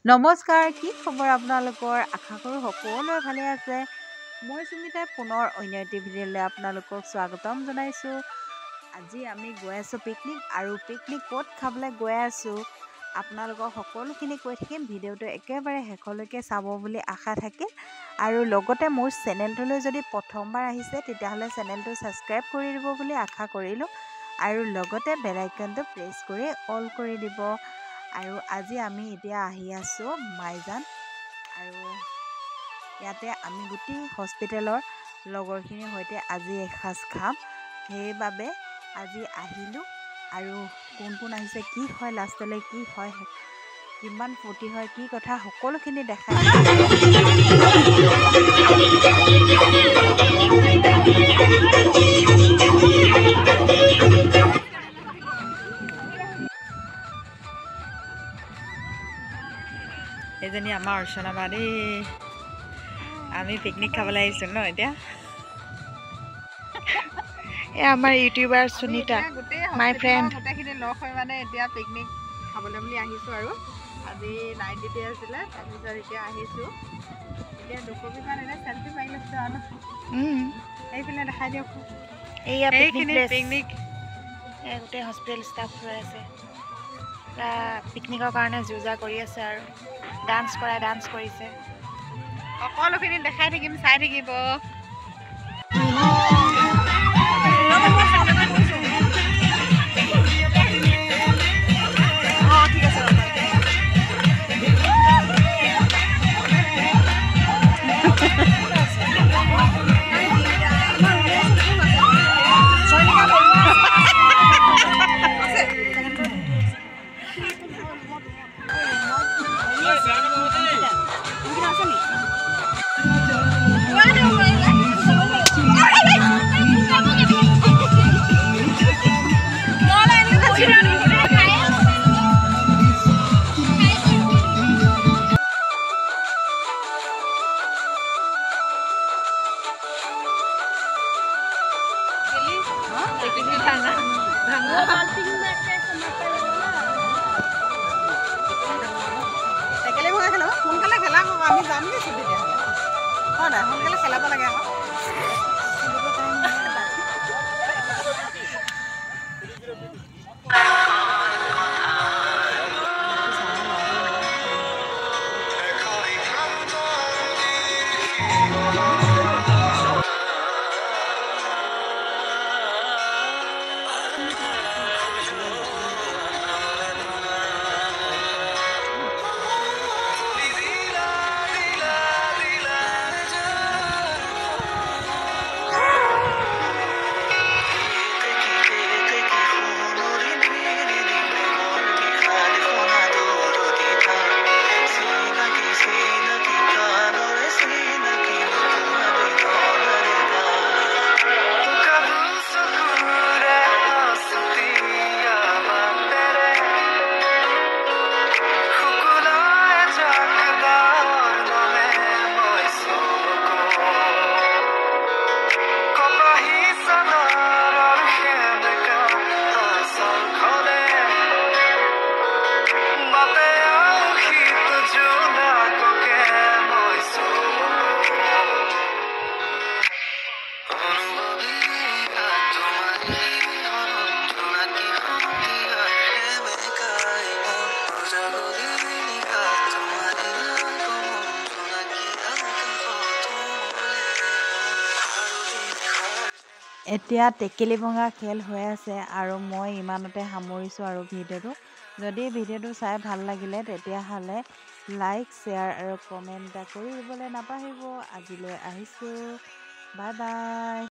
নমস্কাৰ, কি খবৰ আপোনালোকৰ? আশা কৰোঁ সকলোৱে ভালে আছে। মই সুমিতাই পুনৰ অন্য এটি ভিডিঅ'লৈ আপোনালোকক স্বাগতম জনাইছোঁ। আজি আমি গৈ আছোঁ পিকনিক, আৰু পিকনিক ক'ত খাবলৈ গৈ আছোঁ আপোনালোকক সকলোখিনি কৈ থাকিম। ভিডিঅ'টো একেবাৰে শেষলৈকে চাব বুলি আশা থাকিল। আৰু লগতে মোৰ চেনেলটোলৈ যদি প্ৰথমবাৰ আহিছে তেতিয়াহ'লে চেনেলটো ছাবস্ক্ৰাইব কৰি দিব বুলি আশা কৰিলোঁ, আৰু লগতে বেল আইকনটো প্ৰেছ কৰি অল কৰি দিব। আৰু আজি আমি এতিয়া আহি আছোঁ মাইজান, আৰু ইয়াতে আমি গোটেই হস্পিটেলৰ লগৰখিনিৰ সৈতে আজি এসাঁজ খাম। সেইবাবে আজি আহিলোঁ, আৰু কোন কোন আহিছে, কি হয় লাষ্টলৈ, কি হয়, কিমান ফূৰ্তি হয়, কি কথা, সকলোখিনি দেখাই এইজনী আমাৰ অৰ্চনা বা দেই। আমি পিকনিক খাবলৈ আহিছোঁ ন এতিয়া। এই আমাৰ ইউটিউবাৰ সুনিতা, মাই ফ্ৰেণ্ড। গোটেইখিনি লগ হৈ মানে এতিয়া পিকনিক খাবলৈ বুলি আহিছোঁ। আৰু আজি নাইট ডিউটি আছিলে, তাৰপিছত এতিয়া আহিছোঁ। এতিয়া দুকপিমান এনে চেল্ফি মাৰি লৈছোঁ আৰু সেইপিনে দেখাই দিয়ক। এইয়া এইখিনি পিকনিক গোটেই হস্পিটেল ষ্টাফ হৈ আছে, পিকনিকৰ কাৰণে যো-জা কৰি আছে, আৰু ডান্স কৰিছে। সকলোখিনি দেখাই থাকিম, চাই থাকিব। সোনকালে খেলাম, আমি যাম দেই তেতিয়াহ'লে। হয় নাই, সোনকালে খেলাব লাগে আকৌ। এতিয়া টেকেলি ভঙা খেল হৈ আছে, আৰু মই ইমানতে সামৰিছোঁ আৰু ভিডিঅ'টো। যদি ভিডিঅ'টো চাই ভাল লাগিলে তেতিয়াহ'লে লাইক, শ্বেয়াৰ আৰু কমেণ্ট এটা কৰি দিবলৈ নাপাহৰিব। আজিলৈ আহিছোঁ, বাই বাই।